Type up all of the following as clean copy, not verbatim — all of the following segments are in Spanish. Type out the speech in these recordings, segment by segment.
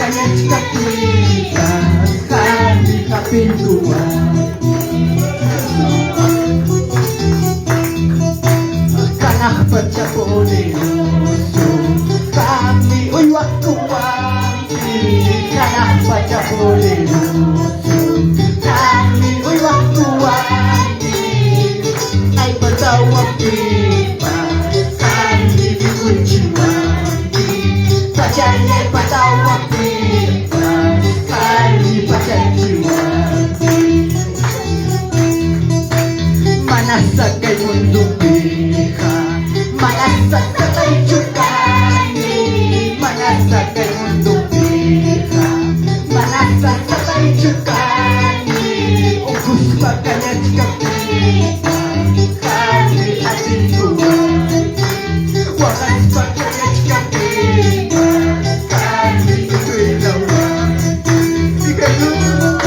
Pagkanyat kapita Kami kapintuan Kanak pagkapolinoso Kami uy wakuan Kanak pagkapolinoso Kami uy wakuan Ay patawag pipa Kami bikunjiwan Pacanya patawag pipa Kami pacanjiwan Manasag kay mundong piha Manasag kay chukani Manasag kay mundong piha Manasag kay chukani Ugus pagkanyat kapita Kami atin buwan Wakas pagkanyat kapita Kami ito'y lawan Sige Lord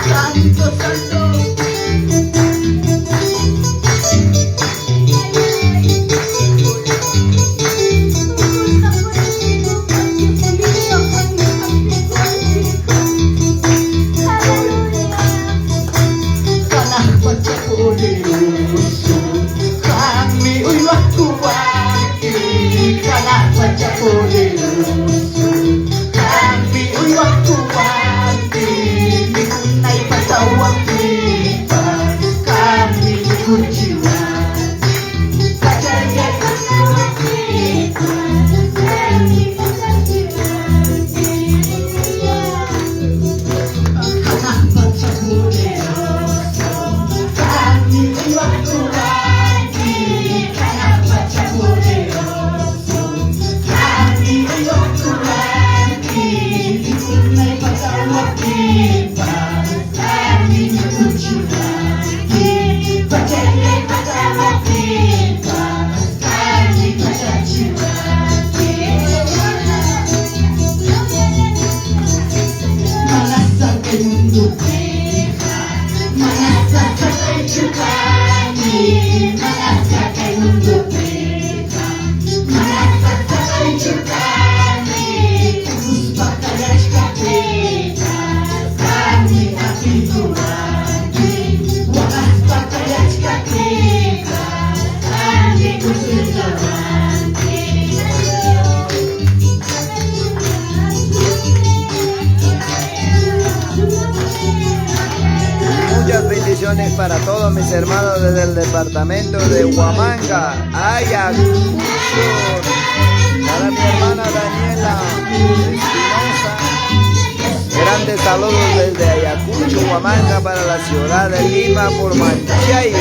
Santo, Santo Kami uy wakuwaki Kanak pagkapolinoso Kami uy wakuwaki Mikunay patawag pipa Kami mikunjiwan Pagkanya patawag pipa Kami pacanjiwan Kanak pagkapolinoso Kami uy wakuwaki Kanak pagkapolinoso Kami uy wakuwaki Mikunay patawag pipa Kami mikunjiwan Pagkanya patawag pipa Kami pacanjiwan Manasag kay mundo piha Manasag kay chukani Manasag kay mundo piha Manasag kay chukani Ugus pagkanyat kapita Kami kapintuani Wakas pagkanyat kapita Kami kusilawani Muchas bendiciones para todos mis hermanos desde el departamento de Huamanga, Ayacucho. Para mi hermana Daniela Espinosa. Grandes saludos desde Ayacucho, Huamanga, para la ciudad de Lima, por Manchay.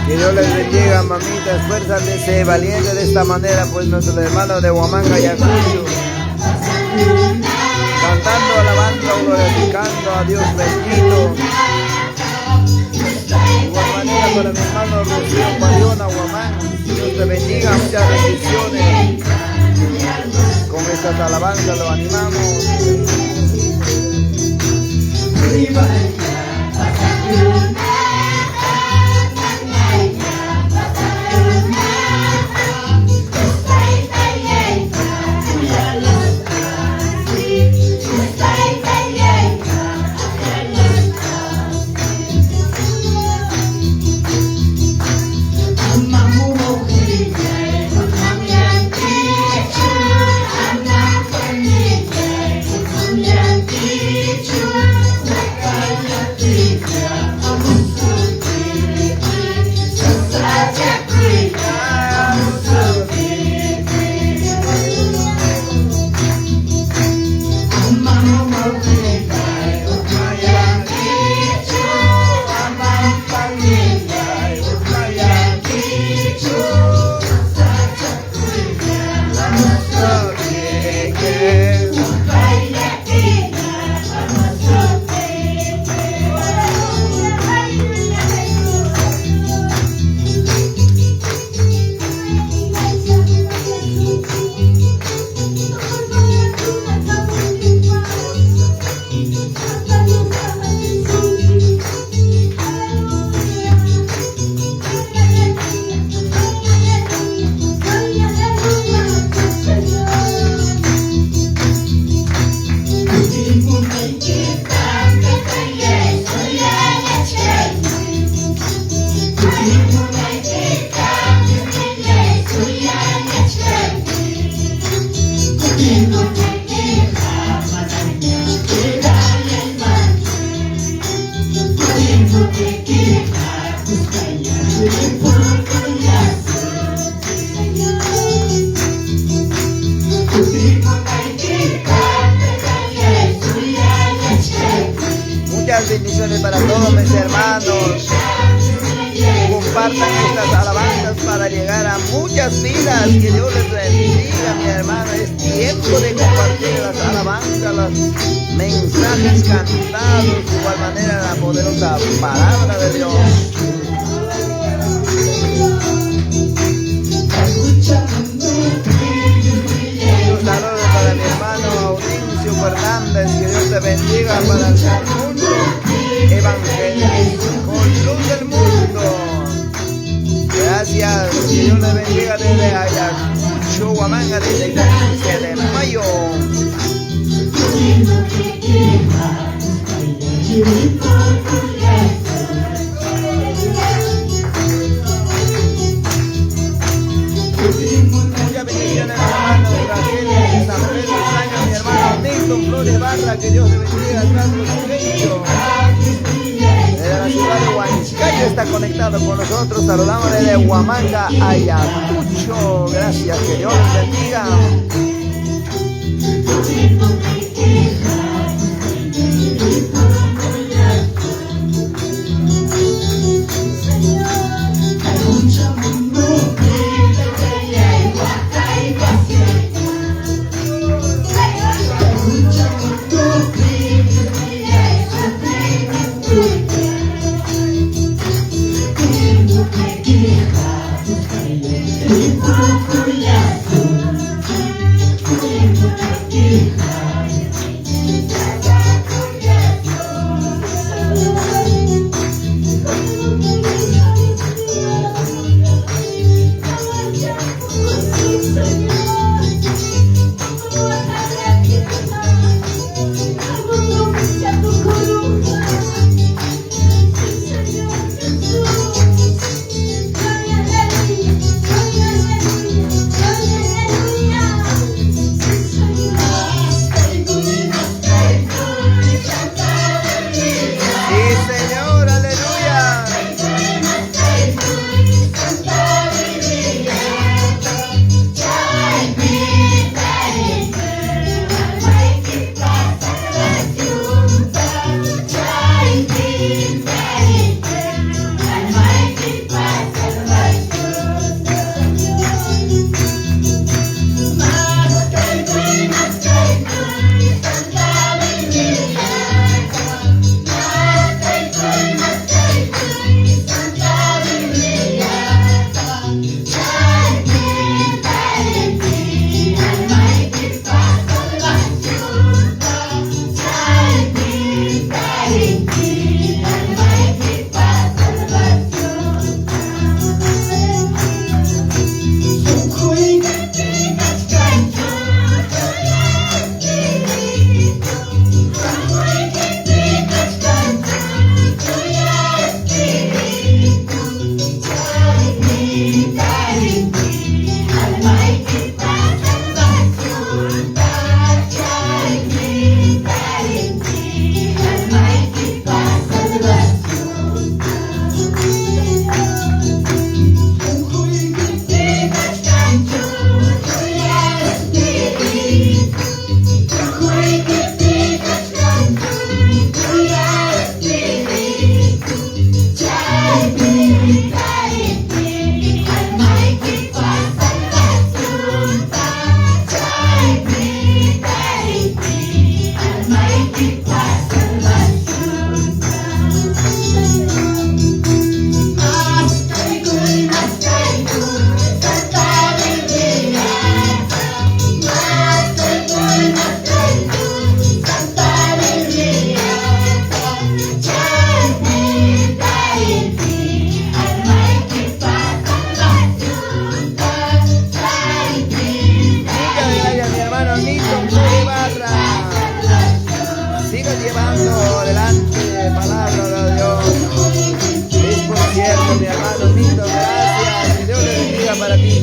Que Dios les bendiga, mamitas, fuerzas de ser valiente de esta manera, pues nuestros hermanos de Huamanga, Ayacucho. Cantando, alabando, glorificando a Dios bendito. De igual manera para mi hermano Rocío Bayona, Huamán. Dios te bendiga, muchas bendiciones. Con estas alabanzas lo animamos. Thank you. Muchas bendiciones para todos mis hermanos. Compartan estas alabanzas para llegar a muchas vidas. Que Dios les bendiga, mi hermano. Es tiempo de compartir las alabanzas, los mensajes cantados, de igual manera la poderosa palabra de Dios. Un saludo para mi hermano Audencio Fernández. Que Dios te bendiga para el mundo evangélico, luz del mundo. Gracias, que Dios le bendiga desde Ayacucho, Huamanga, desde el 15 de mayo. Muchas bendiciones, hermano Raquel de San Pedro Saña, mi hermano Milton Flores Barra, que Dios le bendiga al Carlos Pecho. Desde la ciudad de Huancayo está conectado con nosotros. Saludamos desde Huamanga, Ayacucho. Gracias, que Dios les bendiga.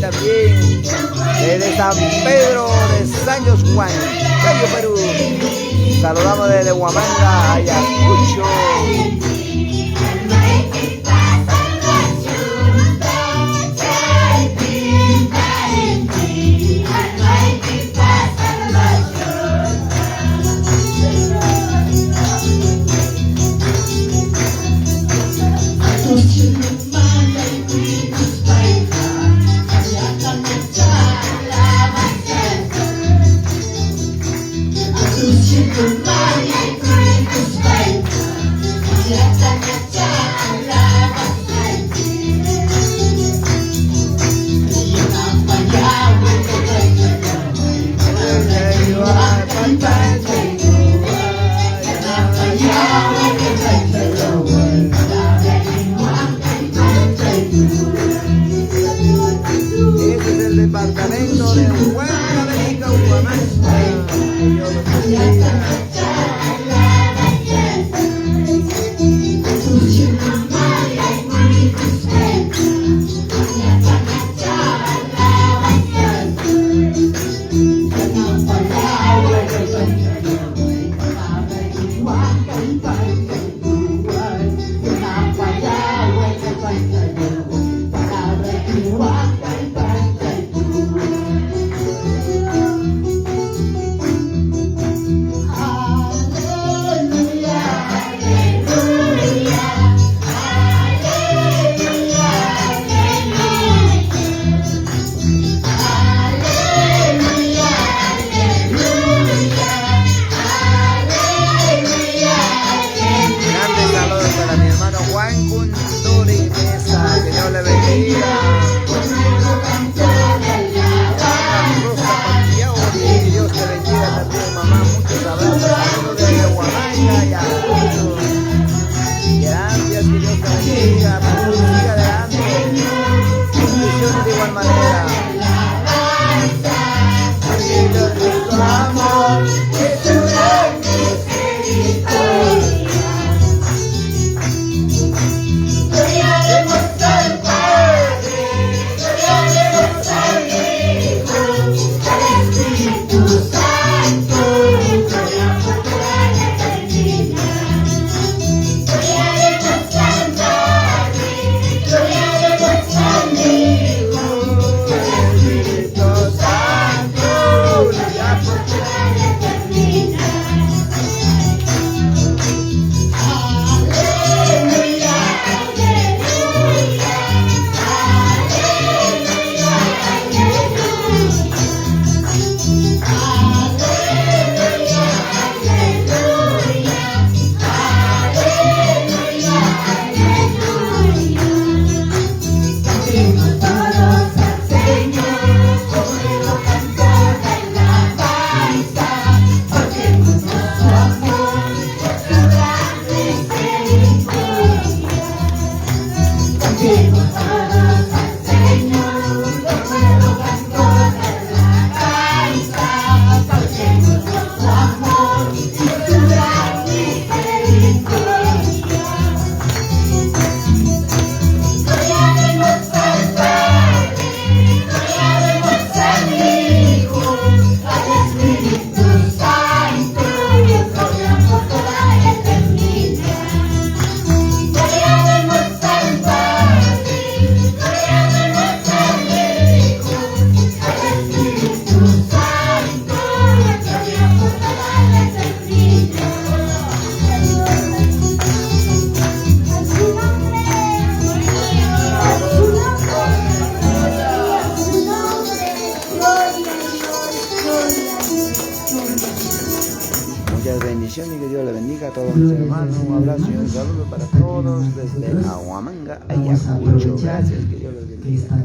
También desde San Pedro de Saños, Huancayo, Perú. Saludamos desde Huamanga, Ayacucho. Este es el departamento de Huancavelica, Huamanga. Dios los bendiga. Grandes saludos para mi hermano Juan Cunduri Mesa, que Dios le bendiga. Rosa Paquiauri, que Dios te bendiga también, mamá. Muchos abrazos, saludos desde Huamanga y Ayacucho. Gracias, que Dios te bendiga, que siga adelante. Bendiciones de igual manera. Tu amor es tu gran misericordia. Muchas bendiciones y que Dios le bendiga a todos mis hermanos. Un abrazo y un saludo para todos desde Huamanga, Ayacucho. Gracias, que Dios les bendiga.